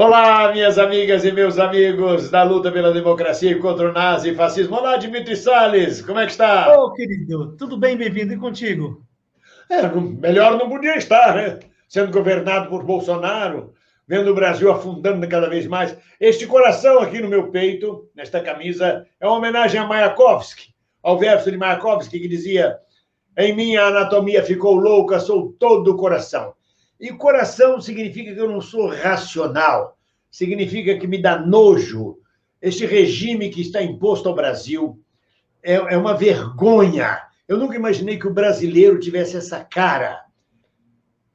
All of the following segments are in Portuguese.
Olá, minhas amigas e meus amigos da luta pela democracia e contra o nazifascismo. Olá, Dimitri Salles, como é que está? Ô, querido, tudo bem, bem-vindo, e contigo? Melhor não podia estar, né? Sendo governado por Bolsonaro, vendo o Brasil afundando cada vez mais. Este coração aqui no meu peito, nesta camisa, é uma homenagem a Mayakovsky, ao verso de Mayakovsky que dizia: em minha anatomia ficou louca, sou todo coração. E coração significa que eu não sou racional, significa que me dá nojo. Este regime que está imposto ao Brasil é uma vergonha. Eu nunca imaginei que o brasileiro tivesse essa cara.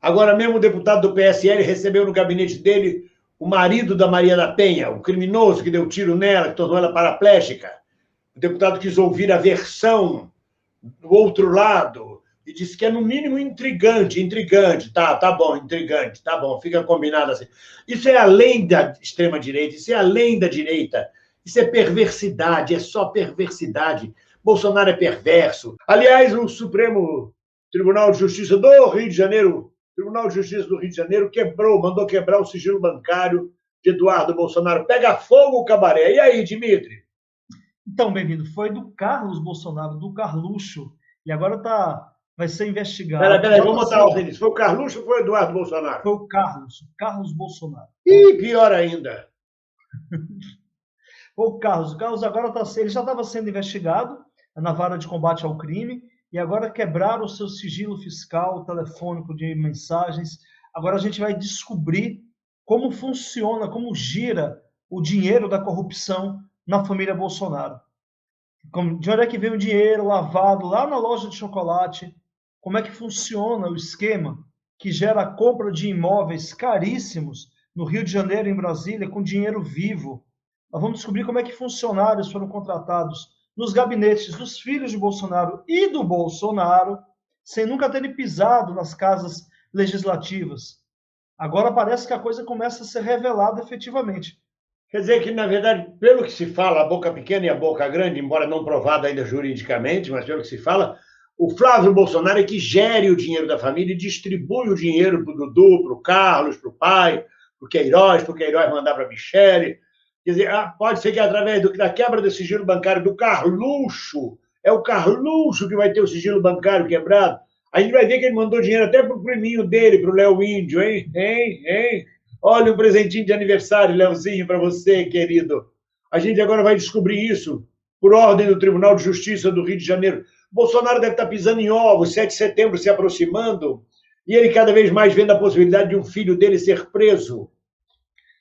Agora mesmo o deputado do PSL recebeu no gabinete dele o marido da Maria da Penha, o criminoso que deu tiro nela, que tornou ela paraplégica. O deputado quis ouvir a versão do outro lado e disse que é no mínimo intrigante, intrigante, tá bom, intrigante, tá bom, fica combinado assim. Isso é além da extrema direita, isso é além da direita, isso é perversidade, é só perversidade. Bolsonaro é perverso. Aliás, o Supremo Tribunal de Justiça do Rio de Janeiro, Tribunal de Justiça do Rio de Janeiro mandou quebrar o sigilo bancário de Eduardo Bolsonaro. Pega fogo o cabaré. E aí, Dimitri? Então, bem-vindo, foi do Carlos Bolsonaro, do Carluxo, e agora vai ser investigado, Peraí, já vamos está botar a sendo, ordem nisso. Foi o Carluxo ou foi o Eduardo Bolsonaro? foi o Carlos Bolsonaro. E pior ainda. O Carlos agora ele já estava sendo investigado na vara de combate ao crime, e agora quebraram o seu sigilo fiscal, telefônico de mensagens. Agora a gente vai descobrir como funciona, como gira o dinheiro da corrupção na família Bolsonaro. De onde é que vem o dinheiro lavado lá na loja de chocolate? Como é que funciona o esquema que gera a compra de imóveis caríssimos no Rio de Janeiro e em Brasília com dinheiro vivo? Nós vamos descobrir como é que funcionários foram contratados nos gabinetes dos filhos de Bolsonaro e do Bolsonaro, sem nunca terem pisado nas casas legislativas. Agora parece que a coisa começa a ser revelada efetivamente. Quer dizer que, na verdade, pelo que se fala, a boca pequena e a boca grande, embora não provada ainda juridicamente, mas pelo que se fala, o Flávio Bolsonaro é que gere o dinheiro da família e distribui o dinheiro para o Dudu, para o Carlos, para o pai, para o Queiroz mandar para a Michele. Quer dizer, pode ser que através da quebra do sigilo bancário do Carluxo, é o Carluxo que vai ter o sigilo bancário quebrado. A gente vai ver que ele mandou dinheiro até para o priminho dele, para o Léo Índio, hein? Hein? Olha um presentinho de aniversário, Leozinho, para você, querido. A gente agora vai descobrir isso por ordem do Tribunal de Justiça do Rio de Janeiro. Bolsonaro deve estar pisando em ovos, 7 de setembro se aproximando, e ele cada vez mais vendo a possibilidade de um filho dele ser preso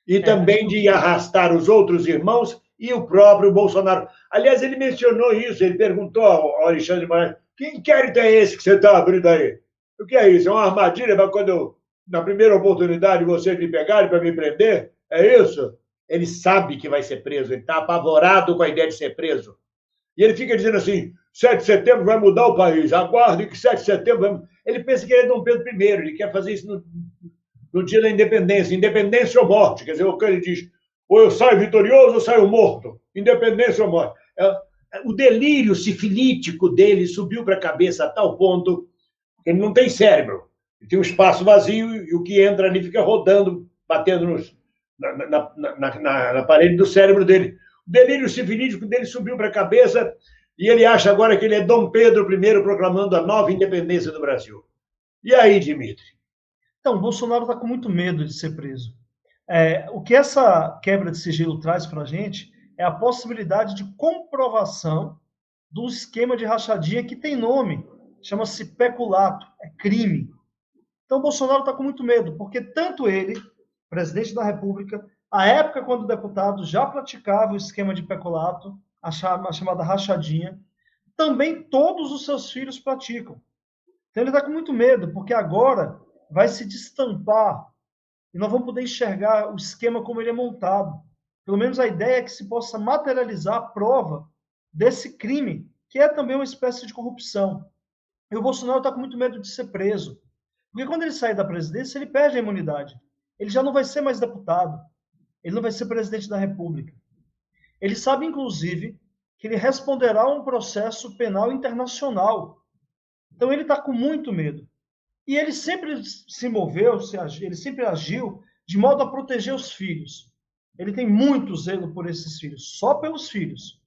e A gente também não de arrastar os outros irmãos e o próprio Bolsonaro. Aliás, ele mencionou isso, ele perguntou ao Alexandre de Moraes: que inquérito é esse que você está abrindo aí? O que é isso? É uma armadilha para quando, na primeira oportunidade, vocês me pegarem para me prender? É isso? Ele sabe que vai ser preso, ele está apavorado com a ideia de ser preso. E ele fica dizendo assim: 7 de setembro vai mudar o país, aguarde que 7 de setembro vai... Ele pensa que ele é Dom Pedro I, ele quer fazer isso no dia da independência, independência ou morte. Quer dizer, o que ele diz: ou eu saio vitorioso ou saio morto, independência ou morte. O delírio sifilítico dele subiu para a cabeça a tal ponto que ele não tem cérebro. Ele tem um espaço vazio e o que entra ali fica rodando, batendo na parede do cérebro dele. O delírio sifilítico dele subiu para a cabeça e ele acha agora que ele é Dom Pedro I proclamando a nova independência do Brasil. E aí, Dimitri? Então, o Bolsonaro está com muito medo de ser preso. O que essa quebra de sigilo traz para a gente é a possibilidade de comprovação de um esquema de rachadinha que tem nome, chama-se peculato, é crime. Então, o Bolsonaro está com muito medo, porque tanto ele, presidente da República, à época quando o deputado já praticava o esquema de peculato, a chamada rachadinha, também todos os seus filhos praticam. Então, ele está com muito medo, porque agora vai se destampar e nós vamos poder enxergar o esquema como ele é montado. Pelo menos a ideia é que se possa materializar a prova desse crime, que é também uma espécie de corrupção. E o Bolsonaro está com muito medo de ser preso. Porque quando ele sair da presidência, ele perde a imunidade. Ele já não vai ser mais deputado. Ele não vai ser presidente da República. Ele sabe, inclusive, que ele responderá a um processo penal internacional. Então ele está com muito medo. E ele sempre se moveu, ele sempre agiu de modo a proteger os filhos. Ele tem muito zelo por esses filhos, só pelos filhos.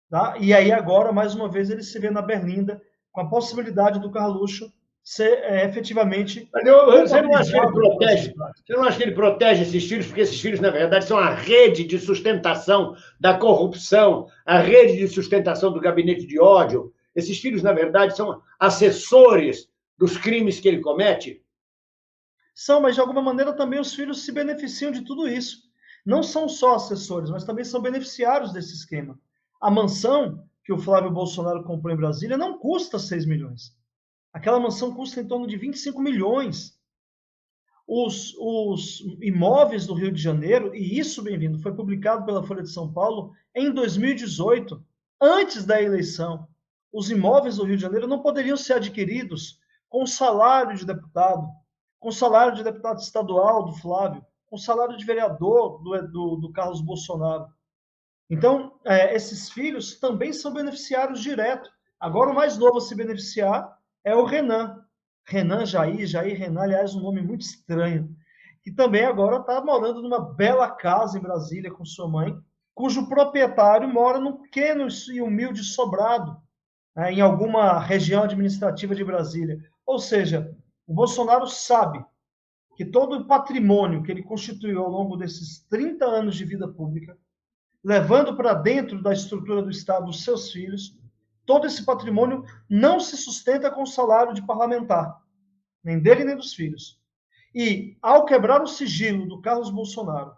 Tá? E aí agora, mais uma vez, ele se vê na berlinda com a possibilidade do Carluxo ser efetivamente... Você não acha que ele protege? Você não acha que ele protege esses filhos? Porque esses filhos, na verdade, são a rede de sustentação da corrupção, a rede de sustentação do gabinete de ódio. Esses filhos, na verdade, são assessores dos crimes que ele comete? São, mas de alguma maneira também os filhos se beneficiam de tudo isso. Não são só assessores, mas também são beneficiários desse esquema. A mansão que o Flávio Bolsonaro comprou em Brasília não custa 6 milhões. Aquela mansão custa em torno de 25 milhões. Os imóveis do Rio de Janeiro, e isso, bem-vindo, foi publicado pela Folha de São Paulo em 2018, antes da eleição. Os imóveis do Rio de Janeiro não poderiam ser adquiridos com salário de deputado, com salário de deputado estadual do Flávio, com salário de vereador do Carlos Bolsonaro. Então, esses filhos também são beneficiários diretos. Agora, o mais novo a se beneficiar é o Renan. Renan Jair, Jair Renan, aliás, um nome muito estranho, que também agora está morando numa bela casa em Brasília com sua mãe, cujo proprietário mora num pequeno e humilde sobrado, em alguma região administrativa de Brasília. Ou seja, o Bolsonaro sabe que todo o patrimônio que ele constituiu ao longo desses 30 anos de vida pública, levando para dentro da estrutura do Estado os seus filhos, todo esse patrimônio não se sustenta com o salário de parlamentar, nem dele nem dos filhos. E, ao quebrar o sigilo do Carlos Bolsonaro,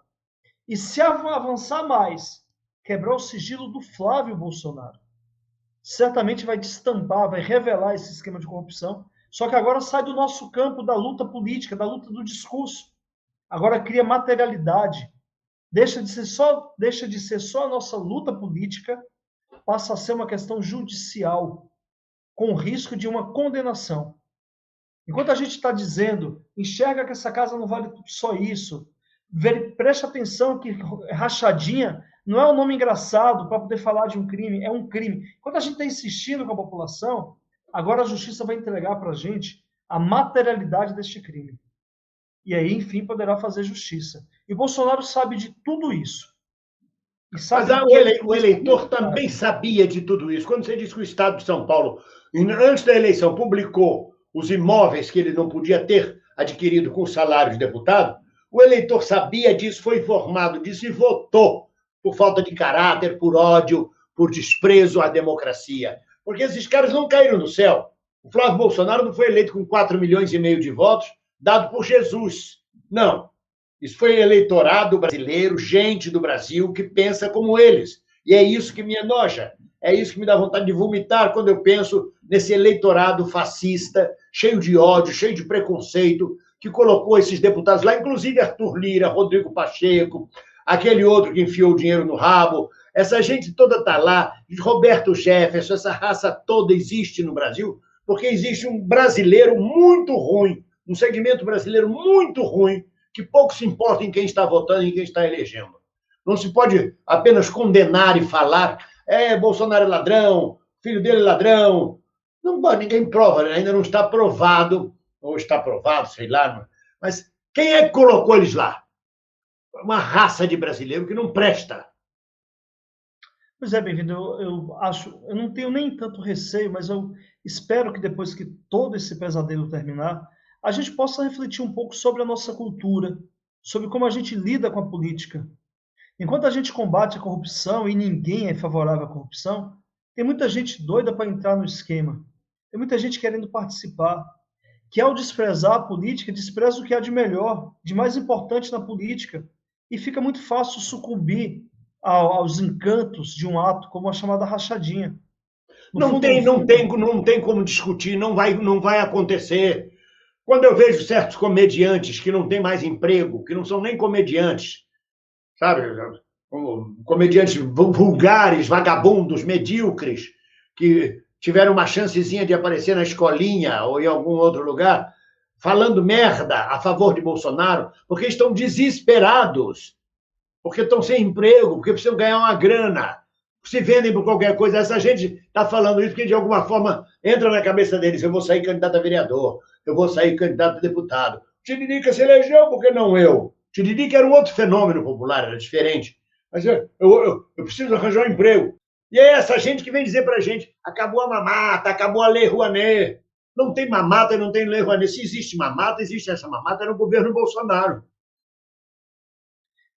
e se avançar mais, quebrar o sigilo do Flávio Bolsonaro, certamente vai destampar, vai revelar esse esquema de corrupção, só que agora sai do nosso campo da luta política, da luta do discurso. Agora cria materialidade. Deixa de ser só a nossa luta política, passa a ser uma questão judicial, com risco de uma condenação. Enquanto a gente está dizendo, enxerga que essa casa não vale só isso, preste atenção que rachadinha não é um nome engraçado para poder falar de um crime, é um crime. Enquanto a gente está insistindo com a população, agora a justiça vai entregar para a gente a materialidade deste crime. E aí, enfim, poderá fazer justiça. E o Bolsonaro sabe de tudo isso. Mas o eleitor também sabia de tudo isso. Quando você diz que o Estado de São Paulo, antes da eleição, publicou os imóveis que ele não podia ter adquirido com o salário de deputado, o eleitor sabia disso, foi informado disso e votou por falta de caráter, por ódio, por desprezo à democracia. Porque esses caras não caíram do céu. O Flávio Bolsonaro não foi eleito com 4,5 milhões de votos, dado por Jesus. Não. Isso foi eleitorado brasileiro, gente do Brasil que pensa como eles. E é isso que me enoja. É isso que me dá vontade de vomitar quando eu penso nesse eleitorado fascista, cheio de ódio, cheio de preconceito, que colocou esses deputados lá, inclusive Arthur Lira, Rodrigo Pacheco, aquele outro que enfiou o dinheiro no rabo. Essa gente toda está lá, Roberto Jefferson, essa raça toda existe no Brasil, porque existe um brasileiro muito ruim, um segmento brasileiro muito ruim, que pouco se importa em quem está votando e em quem está elegendo. Não se pode apenas condenar e falar, Bolsonaro é ladrão, filho dele é ladrão. Não, ninguém prova, né? Ainda não está provado, ou está provado, sei lá. Mas quem é que colocou eles lá? Uma raça de brasileiro que não presta. Pois é, bem-vindo. Eu não tenho nem tanto receio, mas eu espero que depois que todo esse pesadelo terminar, a gente possa refletir um pouco sobre a nossa cultura, sobre como a gente lida com a política. Enquanto a gente combate a corrupção e ninguém é favorável à corrupção, tem muita gente doida para entrar no esquema. Tem muita gente querendo participar, que ao desprezar a política, despreza o que há de melhor, de mais importante na política, e fica muito fácil sucumbir aos encantos de um ato como a chamada rachadinha. Não tem como discutir, não vai acontecer. Quando eu vejo certos comediantes que não têm mais emprego, que não são nem comediantes, sabe? Comediantes vulgares, vagabundos, medíocres, que tiveram uma chancezinha de aparecer na escolinha ou em algum outro lugar, falando merda a favor de Bolsonaro, porque estão desesperados, porque estão sem emprego, porque precisam ganhar uma grana, se vendem por qualquer coisa. Essa gente está falando isso porque, de alguma forma, entra na cabeça deles: eu vou sair candidato a vereador, eu vou sair candidato a deputado. Tiririca se elegeu, por que não eu? Tiririca era um outro fenômeno popular, era diferente. Mas eu preciso arranjar um emprego. E é essa gente que vem dizer para a gente: acabou a mamata, acabou a Lei Rouanet. Não tem mamata e não tem Lei Rouanet. Se existe mamata, existe essa mamata no governo Bolsonaro.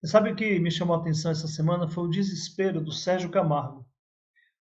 Você sabe o que me chamou a atenção essa semana foi o desespero do Sérgio Camargo.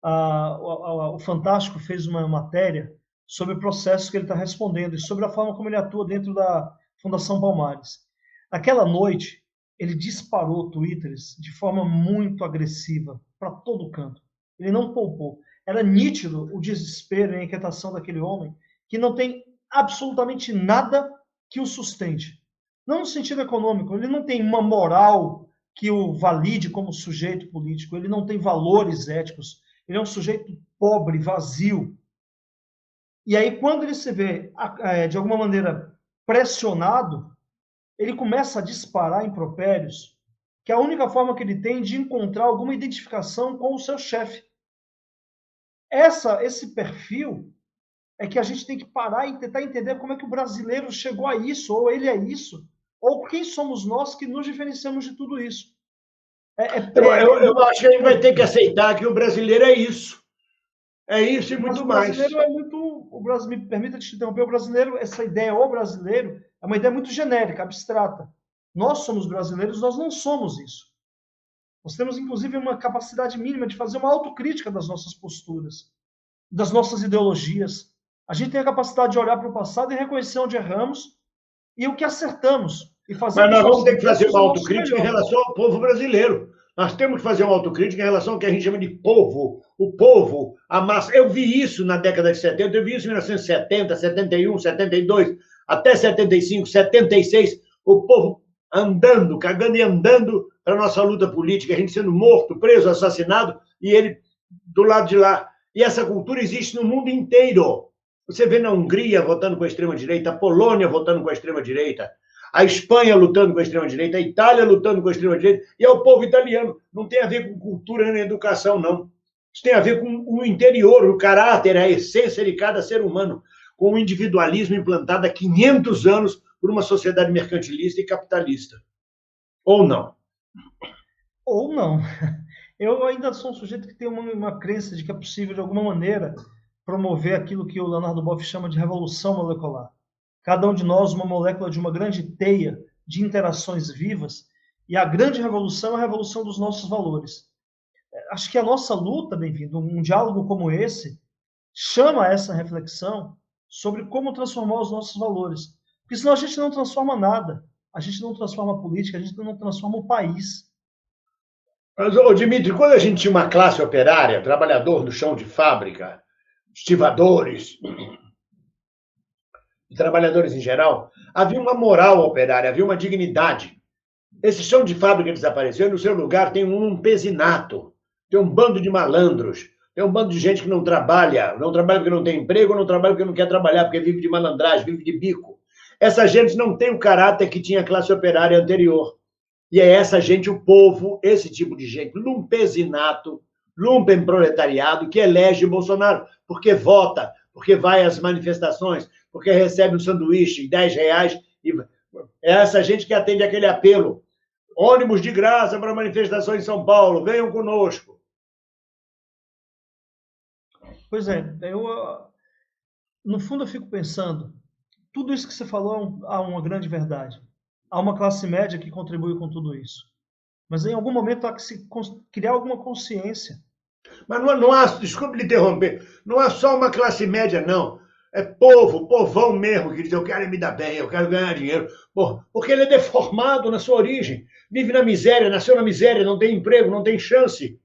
O Fantástico fez uma matéria sobre o processo que ele está respondendo e sobre a forma como ele atua dentro da Fundação Palmares. Naquela noite, ele disparou twitters de forma muito agressiva para todo canto. Ele não poupou. Era nítido o desespero e a inquietação daquele homem que não tem absolutamente nada que o sustente. Não no sentido econômico, ele não tem uma moral que o valide como sujeito político, ele não tem valores éticos, ele é um sujeito pobre, vazio. E aí, quando ele se vê, de alguma maneira, pressionado, ele começa a disparar impropérios, que é a única forma que ele tem de encontrar alguma identificação com o seu chefe. Esse perfil é que a gente tem que parar e tentar entender como é que o brasileiro chegou a isso, ou ele é isso, ou quem somos nós que nos diferenciamos de tudo isso. Eu acho que a gente vai ter que aceitar que o brasileiro é isso. É isso e muito mais. O brasileiro é muito. Me permita te interromper, o brasileiro, essa ideia, o brasileiro, é uma ideia muito genérica, abstrata. Nós somos brasileiros, nós não somos isso. Nós temos, inclusive, uma capacidade mínima de fazer uma autocrítica das nossas posturas, das nossas ideologias. A gente tem a capacidade de olhar para o passado e reconhecer onde erramos e o que acertamos. E fazer Mas nós vamos ter que fazer uma autocrítica em relação ao povo brasileiro. Nós temos que fazer uma autocrítica em relação ao que a gente chama de povo. O povo, a massa. Eu vi isso na década de 70, eu vi isso em 1970, 71, 72, até 75, 76. O povo andando, cagando e andando para a nossa luta política, a gente sendo morto, preso, assassinado, e ele do lado de lá. E essa cultura existe no mundo inteiro. Você vê na Hungria votando com a extrema-direita, a Polônia votando com a extrema-direita, a Espanha lutando com a extrema-direita, a Itália lutando com a extrema-direita, e é o povo italiano. Não tem a ver com cultura nem educação, não. Isso tem a ver com o interior, o caráter, a essência de cada ser humano, com o individualismo implantado há 500 anos por uma sociedade mercantilista e capitalista. Ou não? Ou não. Eu ainda sou um sujeito que tem uma crença de que é possível, de alguma maneira, promover aquilo que o Leonardo Boff chama de revolução molecular. Cada um de nós uma molécula de uma grande teia de interações vivas, e a grande revolução é a revolução dos nossos valores. Acho que a nossa luta, bem-vindo, um diálogo como esse, chama essa reflexão sobre como transformar os nossos valores. Porque senão a gente não transforma nada. A gente não transforma a política, a gente não transforma o país. Mas, Dimitri, quando a gente tinha uma classe operária, trabalhador do chão de fábrica, estivadores, trabalhadores em geral, havia uma moral operária, havia uma dignidade. Esse chão de fábrica desapareceu e no seu lugar tem um empesinato, tem um bando de malandros, tem um bando de gente que não trabalha porque não tem emprego, não trabalha porque não quer trabalhar, porque vive de malandragem, vive de bico. Essa gente não tem o caráter que tinha a classe operária anterior. E é essa gente, o povo, esse tipo de gente, lumpesinato, lumpenproletariado, que elege Bolsonaro, porque vota, porque vai às manifestações, porque recebe um sanduíche de R$10. É essa gente que atende aquele apelo. Ônibus de graça para manifestações em São Paulo, venham conosco. Pois é, no fundo eu fico pensando, tudo isso que você falou há uma grande verdade. Há uma classe média que contribui com tudo isso. Mas em algum momento há que se criar alguma consciência. Mas não há, desculpe lhe interromper, não há só uma classe média, não. É povão mesmo, que diz, eu quero me dar bem, eu quero ganhar dinheiro. Porque ele é deformado na sua origem. Vive na miséria, nasceu na miséria, não tem emprego, não tem chance.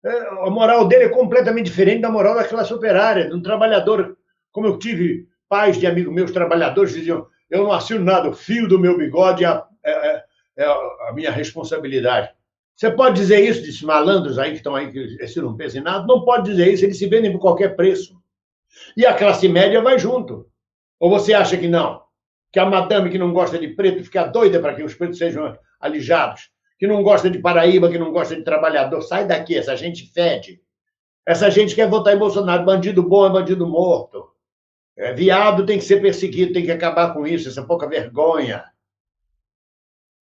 A moral dele é completamente diferente da moral da classe operária, de um trabalhador. Como eu tive pais de amigos meus trabalhadores que diziam, eu não assino nada, o fio do meu bigode é a minha responsabilidade. Você pode dizer isso desses malandros aí que estão aí, que assinam um pesinado? Não pode dizer isso, eles se vendem por qualquer preço. E a classe média vai junto. Ou você acha que não? Que a madame que não gosta de preto fica doida para que os pretos sejam alijados? Que não gosta de Paraíba, que não gosta de trabalhador? Sai daqui, essa gente fede. Essa gente quer votar em Bolsonaro. Bandido bom é bandido morto. Viado tem que ser perseguido, tem que acabar com isso, essa pouca vergonha.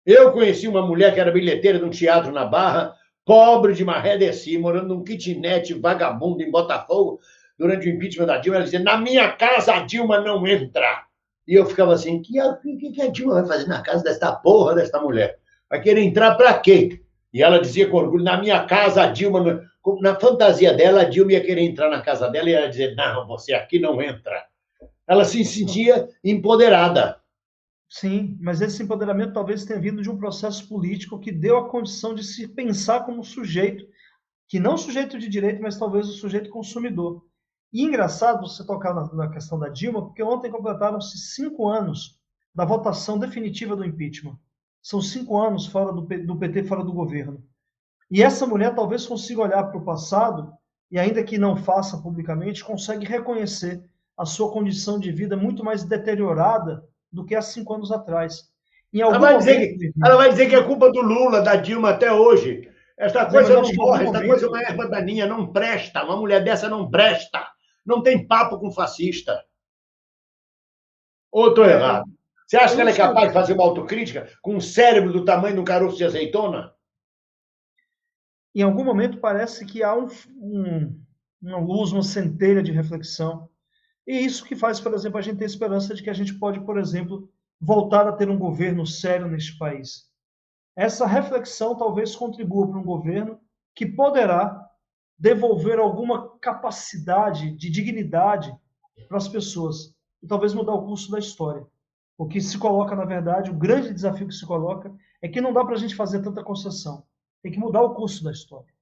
Eu conheci uma mulher que era bilheteira de um teatro na Barra, pobre de maré de si, morando num kitnet vagabundo em Botafogo, durante o impeachment da Dilma. Ela dizia: na minha casa a Dilma não entra. E eu ficava assim: que a Dilma vai fazer na casa desta porra, desta mulher? Vai querer entrar para quê? E ela dizia com orgulho: na minha casa a Dilma não... Na fantasia dela, a Dilma ia querer entrar na casa dela e ela dizer: não, você aqui não entra. Ela se sentia empoderada. Sim, mas esse empoderamento talvez tenha vindo de um processo político que deu a condição de se pensar como sujeito, que não sujeito de direito, mas talvez o sujeito consumidor. E engraçado você tocar na questão da Dilma, porque ontem completaram-se 5 anos da votação definitiva do impeachment. São 5 anos fora do PT, fora do governo. E essa mulher talvez consiga olhar para o passado e, ainda que não faça publicamente, consegue reconhecer a sua condição de vida muito mais deteriorada do que há 5 anos atrás. Ela vai dizer que é culpa do Lula, da Dilma até hoje. Esta coisa não morre, esta coisa é uma erva daninha, não presta. Uma mulher dessa não presta. Não tem papo com fascista. Ou estou errado? Você acha que ela é capaz de fazer uma autocrítica com um cérebro do tamanho de um caroço de azeitona? Em algum momento parece que há uma luz, uma centelha de reflexão. E isso que faz, por exemplo, a gente ter esperança de que a gente pode, por exemplo, voltar a ter um governo sério neste país. Essa reflexão talvez contribua para um governo que poderá devolver alguma capacidade de dignidade para as pessoas e talvez mudar o curso da história. O que se coloca, na verdade, o grande desafio que se coloca é que não dá para a gente fazer tanta concessão. Tem que mudar o curso da história.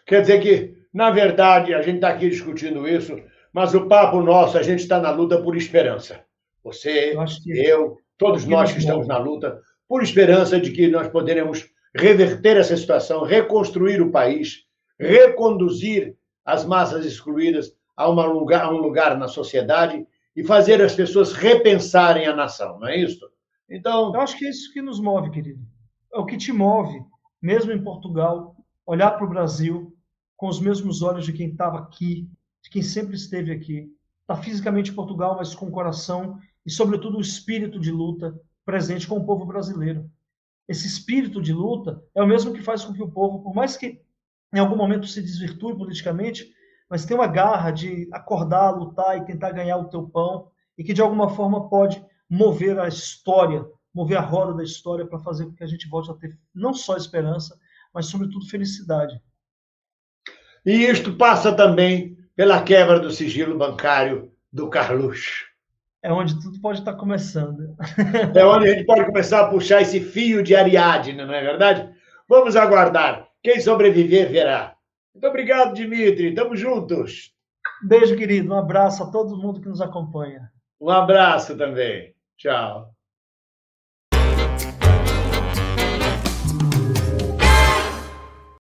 Quer dizer que, na verdade, a gente está aqui discutindo isso, mas o papo nosso, a gente está na luta por esperança. Você, eu, todos nós que estamos na luta, por esperança de que nós poderemos reverter essa situação, reconstruir o país, reconduzir as massas excluídas a um lugar na sociedade e fazer as pessoas repensarem a nação, não é isso? Então, eu acho que é isso que nos move, querido. É o que te move, mesmo em Portugal, olhar para o Brasil com os mesmos olhos de quem estava aqui, de quem sempre esteve aqui. Está fisicamente em Portugal, mas com o coração e, sobretudo, o espírito de luta presente com o povo brasileiro. Esse espírito de luta é o mesmo que faz com que o povo, por mais que em algum momento se desvirtue politicamente, mas tem uma garra de acordar, lutar e tentar ganhar o teu pão, e que de alguma forma pode mover a história, mover a roda da história para fazer com que a gente volte a ter não só esperança, mas sobretudo felicidade. E isto passa também pela quebra do sigilo bancário do Carluxo. É onde tudo pode estar começando. É onde a gente pode começar a puxar esse fio de Ariadne, não é verdade? Vamos aguardar. Quem sobreviver, verá. Muito obrigado, Dimitri. Estamos juntos. Beijo, querido. Um abraço a todo mundo que nos acompanha. Um abraço também. Tchau.